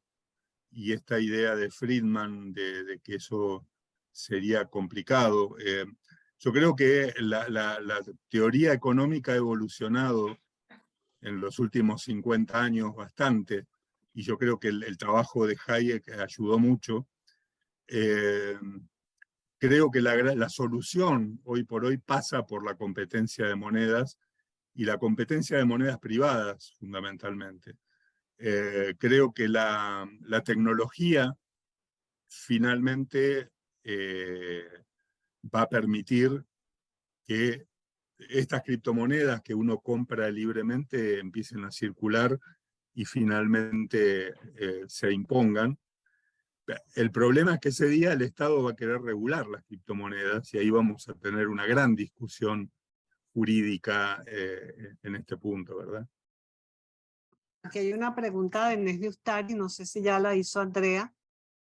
y esta idea de Friedman de que eso sería complicado. Yo creo que la teoría económica ha evolucionado en los últimos 50 años bastante, y yo creo que el trabajo de Hayek ayudó mucho. Creo que la solución hoy por hoy pasa por la competencia de monedas y la competencia de monedas privadas, fundamentalmente. Creo que la tecnología finalmente va a permitir que estas criptomonedas que uno compra libremente empiecen a circular y finalmente se impongan. El problema es que ese día el Estado va a querer regular las criptomonedas y ahí vamos a tener una gran discusión jurídica en este punto, ¿verdad? Aquí hay una pregunta de Inés de Ustari, no sé si ya la hizo Andrea,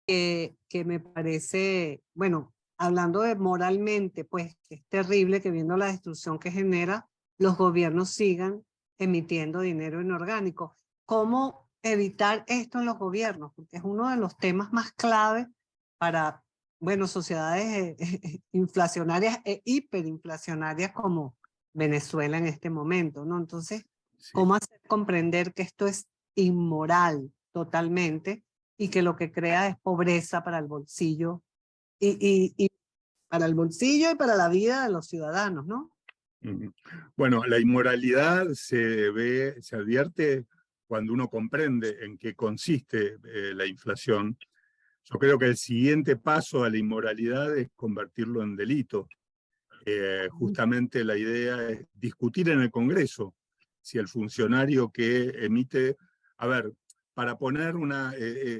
que me parece, bueno, hablando de moralmente, pues es terrible que viendo la destrucción que genera, los gobiernos sigan emitiendo dinero inorgánico. ¿Cómo evitar esto en los gobiernos? Porque es uno de los temas más clave para, bueno, sociedades inflacionarias e hiperinflacionarias como Venezuela en este momento, ¿no? Entonces, Sí. ¿cómo hacer comprender que esto es inmoral totalmente y que lo que crea es pobreza para el bolsillo y para el bolsillo y para la vida de los ciudadanos, ¿no? Bueno, la inmoralidad se advierte cuando uno comprende en qué consiste la inflación. Yo creo que el siguiente paso a la inmoralidad es convertirlo en delito. Justamente la idea es discutir en el Congreso si el funcionario que emite, a ver, para poner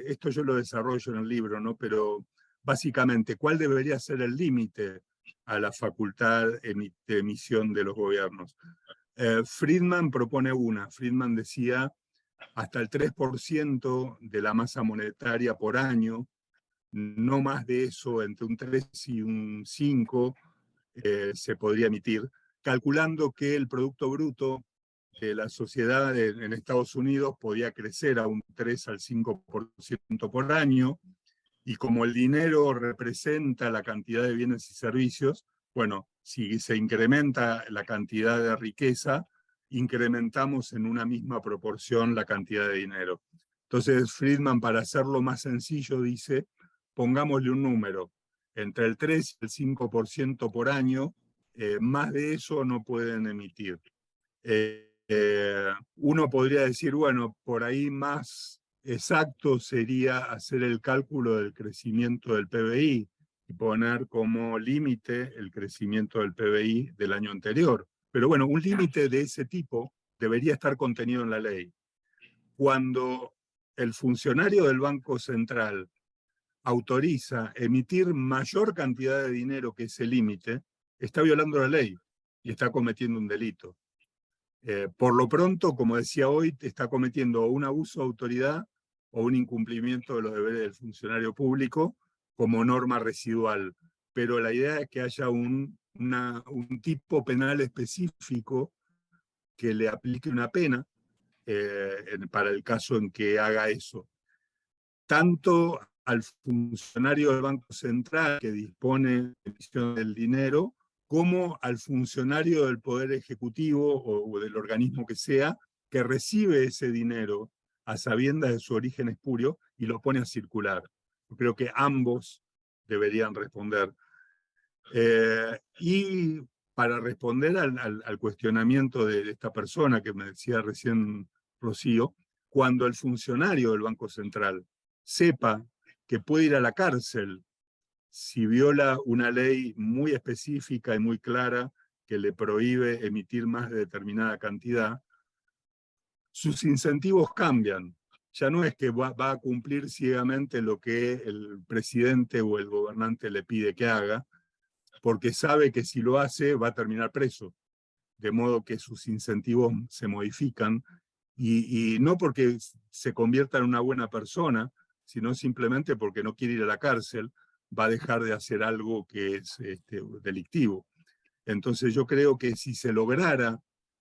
esto yo lo desarrollo en el libro, ¿no? Pero básicamente, ¿cuál debería ser el límite a la facultad de emisión de los gobiernos? Friedman propone Friedman decía hasta el 3% de la masa monetaria por año, no más de eso, entre un 3 y un 5 se podría emitir, calculando que el Producto Bruto de la sociedad en Estados Unidos podía crecer a un 3 al 5% por año, y como el dinero representa la cantidad de bienes y servicios, bueno, si se incrementa la cantidad de riqueza, incrementamos en una misma proporción la cantidad de dinero. Entonces Friedman, para hacerlo más sencillo, dice, pongámosle un número, entre el 3 y el 5% por año, más de eso no pueden emitir. Uno podría decir, bueno, por ahí más exacto sería hacer el cálculo del crecimiento del PBI y poner como límite el crecimiento del PBI del año anterior. Pero bueno, un límite de ese tipo debería estar contenido en la ley. Cuando el funcionario del Banco Central autoriza emitir mayor cantidad de dinero que ese límite, está violando la ley y está cometiendo un delito. Por lo pronto, como decía hoy, está cometiendo un abuso de autoridad o un incumplimiento de los deberes del funcionario público como norma residual. Pero la idea es que haya un tipo penal específico que le aplique una pena para el caso en que haga eso. Tanto al funcionario del Banco Central que dispone de la emisión del dinero, como al funcionario del Poder Ejecutivo o del organismo que sea, que recibe ese dinero a sabiendas de su origen espurio y lo pone a circular. Yo creo que ambos deberían responder. Y para responder al cuestionamiento de esta persona que me decía recién Rocío, cuando el funcionario del Banco Central sepa que puede ir a la cárcel si viola una ley muy específica y muy clara que le prohíbe emitir más de determinada cantidad, sus incentivos cambian. Ya no es que va a cumplir ciegamente lo que el presidente o el gobernante le pide que haga, porque sabe que si lo hace va a terminar preso. De modo que sus incentivos se modifican, y no porque se convierta en una buena persona, sino simplemente porque no quiere ir a la cárcel, va a dejar de hacer algo que es delictivo. Entonces yo creo que si se lograra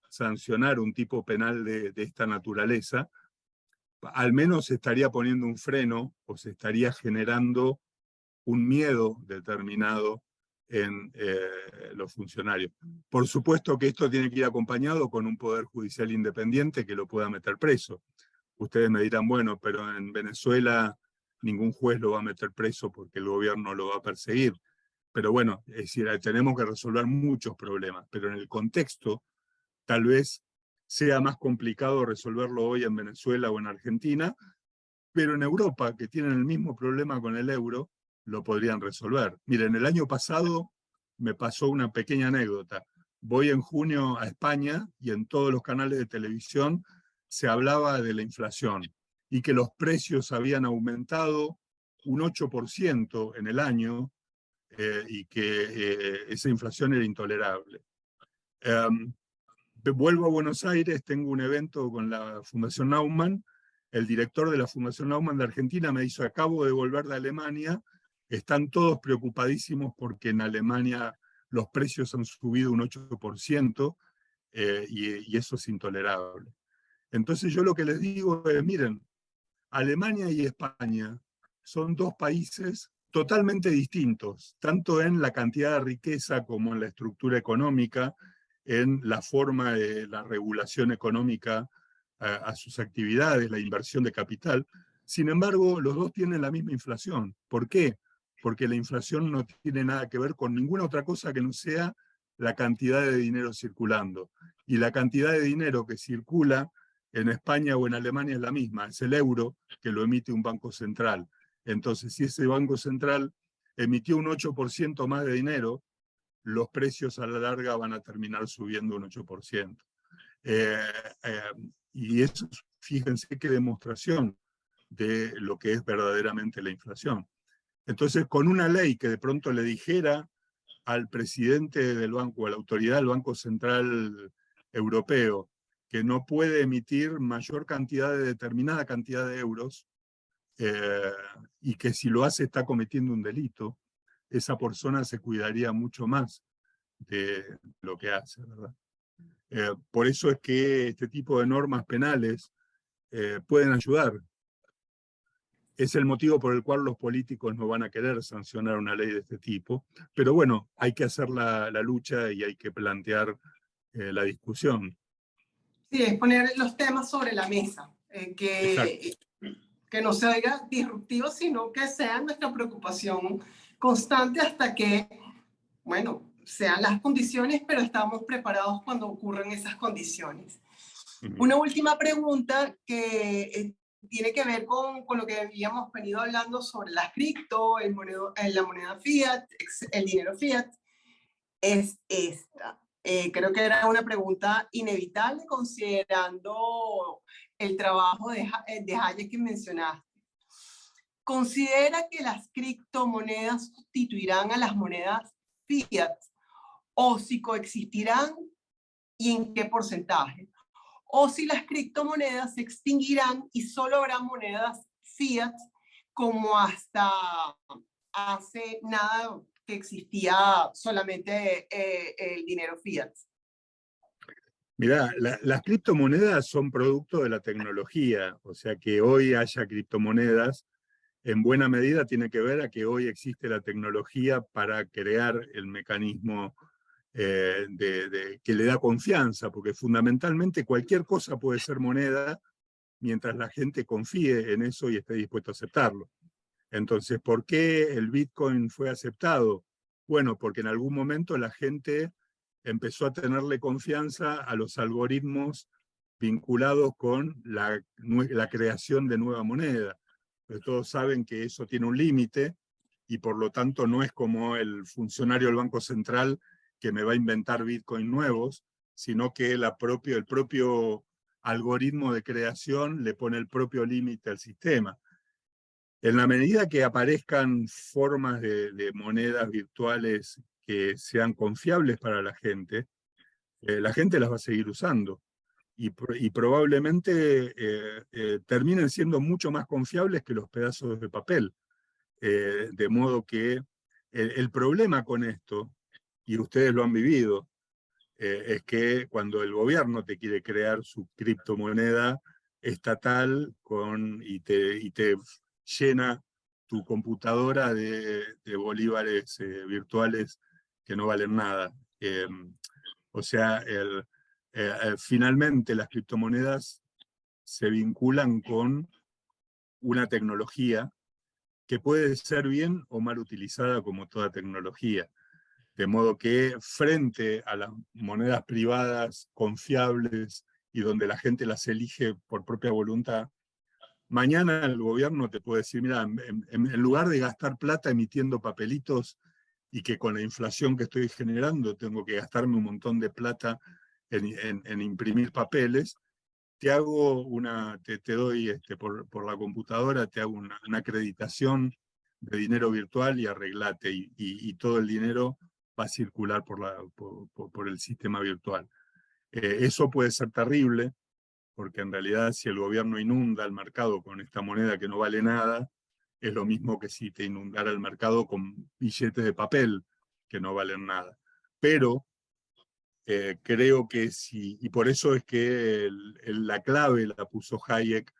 sancionar un tipo penal de esta naturaleza, al menos se estaría poniendo un freno o se estaría generando un miedo determinado en los funcionarios. Por supuesto que esto tiene que ir acompañado con un poder judicial independiente que lo pueda meter preso. Ustedes me dirán, bueno, pero en Venezuela ningún juez lo va a meter preso porque el gobierno lo va a perseguir. Pero bueno, es decir, tenemos que resolver muchos problemas, pero en el contexto tal vez sea más complicado resolverlo hoy en Venezuela o en Argentina, pero en Europa, que tienen el mismo problema con el euro, lo podrían resolver. Miren, el año pasado me pasó una pequeña anécdota. Voy en junio a España y en todos los canales de televisión se hablaba de la inflación y que los precios habían aumentado un 8% en el año y que esa inflación era intolerable. Vuelvo a Buenos Aires, tengo un evento con la Fundación Naumann. El director de la Fundación Naumann de Argentina me dice, acabo de volver de Alemania, están todos preocupadísimos porque en Alemania los precios han subido un 8% y eso es intolerable. Entonces yo lo que les digo es, miren, Alemania y España son dos países totalmente distintos, tanto en la cantidad de riqueza como en la estructura económica, en la forma de la regulación económica a sus actividades, la inversión de capital. Sin embargo, los dos tienen la misma inflación. ¿Por qué? Porque la inflación no tiene nada que ver con ninguna otra cosa que no sea la cantidad de dinero circulando. Y la cantidad de dinero que circula en España o en Alemania es la misma, es el euro que lo emite un banco central. Entonces, si ese banco central emitió un 8% más de dinero, los precios a la larga van a terminar subiendo un 8%. Y eso, fíjense qué demostración de lo que es verdaderamente la inflación. Entonces, con una ley que de pronto le dijera al presidente del banco, a la autoridad del Banco Central Europeo, que no puede emitir mayor cantidad de determinada cantidad de euros, y que si lo hace está cometiendo un delito, esa persona se cuidaría mucho más de lo que hace, ¿verdad? Por eso es que este tipo de normas penales pueden ayudar. Es el motivo por el cual los políticos no van a querer sancionar una ley de este tipo. Pero bueno, hay que hacer la lucha y hay que plantear la discusión. Sí, es poner los temas sobre la mesa, que no se oiga disruptivo, sino que sea nuestra preocupación constante hasta que, bueno, sean las condiciones, pero estamos preparados cuando ocurran esas condiciones. Una última pregunta que tiene que ver con lo que habíamos venido hablando sobre las cripto, la moneda fiat, el dinero fiat, es esta. Creo que era una pregunta inevitable considerando el trabajo de Hayek que mencionaste. ¿Considera que las criptomonedas sustituirán a las monedas fiat o si coexistirán y en qué porcentaje? O si las criptomonedas se extinguirán y solo habrá monedas fiat como hasta hace nada que existía solamente el dinero fiat. Mirá, las criptomonedas son producto de la tecnología, o sea que hoy haya criptomonedas, en buena medida tiene que ver a que hoy existe la tecnología para crear el mecanismo que le da confianza, porque fundamentalmente cualquier cosa puede ser moneda mientras la gente confíe en eso y esté dispuesto a aceptarlo. Entonces, ¿por qué el Bitcoin fue aceptado? Bueno, porque en algún momento la gente empezó a tenerle confianza a los algoritmos vinculados con la creación de nueva moneda. Pues todos saben que eso tiene un límite y por lo tanto no es como el funcionario del Banco Central que me va a inventar Bitcoin nuevos, sino que el propio algoritmo de creación le pone el propio límite al sistema. En la medida que aparezcan formas de monedas virtuales que sean confiables para la gente las va a seguir usando. Y probablemente terminen siendo mucho más confiables que los pedazos de papel. De modo que el problema con esto, y ustedes lo han vivido, es que cuando el gobierno te quiere crear su criptomoneda estatal y te llena tu computadora de bolívares virtuales que no valen nada. O sea, finalmente las criptomonedas se vinculan con una tecnología que puede ser bien o mal utilizada como toda tecnología. De modo que frente a las monedas privadas confiables y donde la gente las elige por propia voluntad, mañana el gobierno te puede decir, mira, en lugar de gastar plata emitiendo papelitos y que con la inflación que estoy generando tengo que gastarme un montón de plata en imprimir papeles, te doy por la computadora, te hago una acreditación de dinero virtual y arreglate, y todo el dinero va a circular por el sistema virtual. Eso puede ser terrible, porque en realidad si el gobierno inunda el mercado con esta moneda que no vale nada, es lo mismo que si te inundara el mercado con billetes de papel que no valen nada. Pero creo que sí, y por eso es que la clave la puso Hayek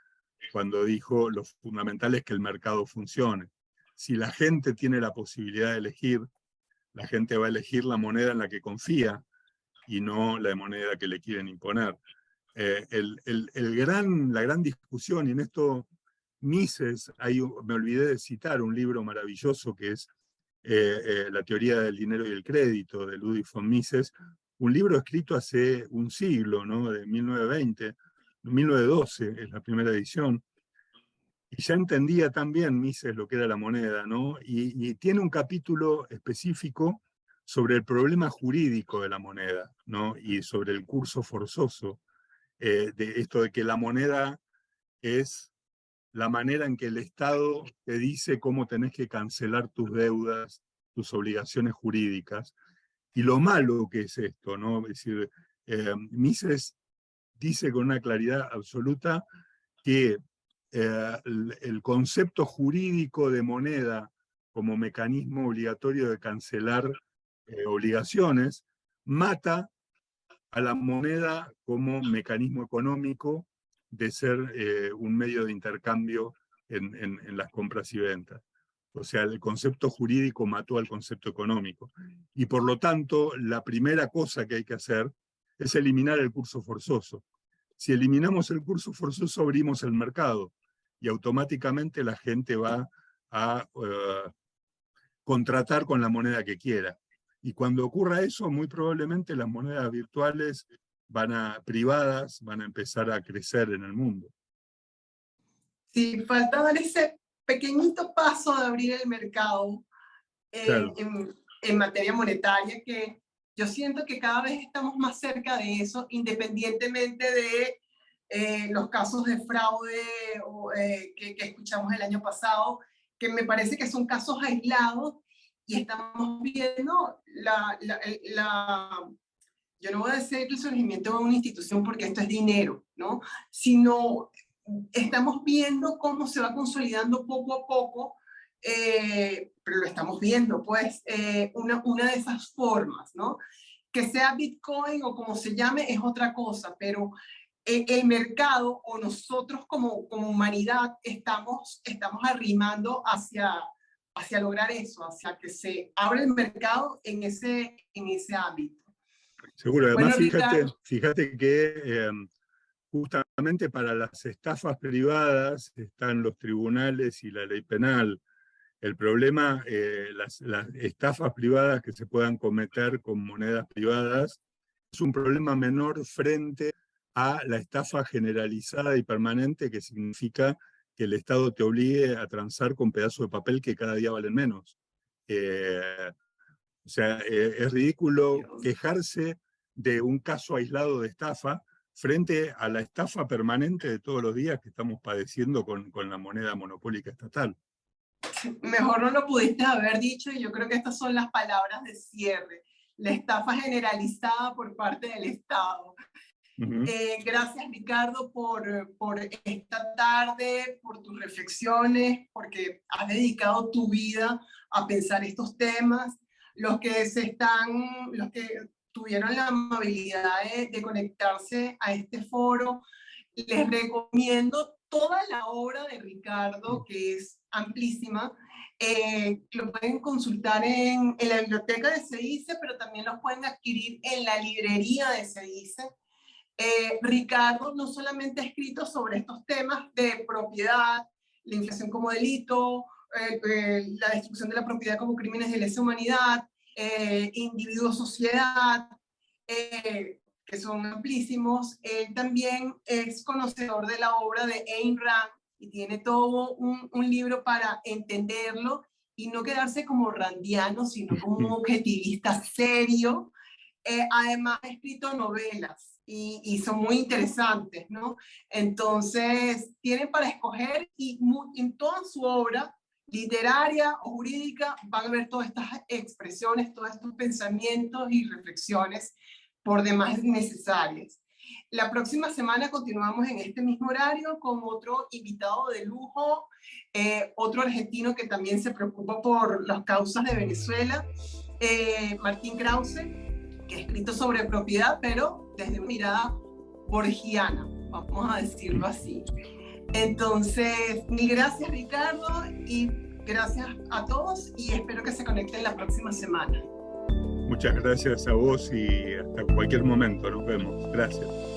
cuando dijo lo fundamental es que el mercado funcione. Si la gente tiene la posibilidad de elegir, la gente va a elegir la moneda en la que confía y no la moneda que le quieren imponer. La gran discusión, y en esto Mises, me olvidé de citar un libro maravilloso que es La teoría del dinero y el crédito, de Ludwig von Mises, un libro escrito hace un siglo, ¿no? De 1920, 1912 es la primera edición, y ya entendía también Mises lo que era la moneda, ¿no? Y tiene un capítulo específico sobre el problema jurídico de la moneda, ¿no? Y sobre el curso forzoso, de esto de que la moneda es la manera en que el Estado te dice cómo tenés que cancelar tus deudas, tus obligaciones jurídicas, y lo malo que es esto, ¿no? Es decir, Mises dice con una claridad absoluta que el concepto jurídico de moneda como mecanismo obligatorio de cancelar obligaciones mata a la moneda como mecanismo económico de ser un medio de intercambio en las compras y ventas. O sea, el concepto jurídico mató al concepto económico. Y por lo tanto, la primera cosa que hay que hacer es eliminar el curso forzoso. Si eliminamos el curso forzoso, abrimos el mercado y automáticamente la gente va a contratar con la moneda que quiera. Y cuando ocurra eso, muy probablemente las monedas virtuales privadas van a empezar a crecer en el mundo. Sí, falta dar ese pequeñito paso de abrir el mercado Claro. en materia monetaria, que yo siento que cada vez estamos más cerca de eso, independientemente de los casos de fraude que escuchamos el año pasado, que me parece que son casos aislados, y estamos viendo yo no voy a decir el surgimiento de una institución porque esto es dinero, ¿no? Sino estamos viendo cómo se va consolidando poco a poco, pero lo estamos viendo, pues, una de esas formas, ¿no? Que sea Bitcoin o como se llame es otra cosa, pero el mercado o nosotros como humanidad estamos arrimando hacia lograr eso, hacia que se abra el mercado en ese ámbito. Seguro, además Bueno, fíjate que justamente para las estafas privadas están los tribunales y la ley penal. El problema, las estafas privadas que se puedan cometer con monedas privadas, es un problema menor frente a la estafa generalizada y permanente, que significa que el Estado te obligue a transar con pedazos de papel que cada día valen menos. O sea, es ridículo quejarse de un caso aislado de estafa frente a la estafa permanente de todos los días que estamos padeciendo con la moneda monopólica estatal. Mejor no lo pudiste haber dicho, y yo creo que estas son las palabras de cierre. La estafa generalizada por parte del Estado. Gracias, Ricardo, por esta tarde, por tus reflexiones, porque has dedicado tu vida a pensar estos temas. Los que tuvieron la amabilidad de conectarse a este foro, les recomiendo toda la obra de Ricardo, que es amplísima. Lo pueden consultar en la biblioteca de CEDICE, pero también los pueden adquirir en la librería de CEDICE. Ricardo no solamente ha escrito sobre estos temas de propiedad, la inflación como delito, la destrucción de la propiedad como crímenes de lesa humanidad, individuo-sociedad, que son amplísimos. Él también es conocedor de la obra de Ayn Rand y tiene todo un libro para entenderlo y no quedarse como randiano, sino como un objetivista serio. Además ha escrito novelas y son muy interesantes, ¿no? Entonces tienen para escoger, y en toda su obra, literaria o jurídica, van a ver todas estas expresiones, todos estos pensamientos y reflexiones por demás necesarias. La próxima semana continuamos en este mismo horario con otro invitado de lujo, otro argentino que también se preocupa por las causas de Venezuela, Martín Krause, que ha escrito sobre propiedad, pero desde una mirada borgiana, vamos a decirlo así. Entonces, mil gracias, Ricardo, y gracias a todos, y espero que se conecten la próxima semana. Muchas gracias a vos y hasta cualquier momento. Nos vemos. Gracias.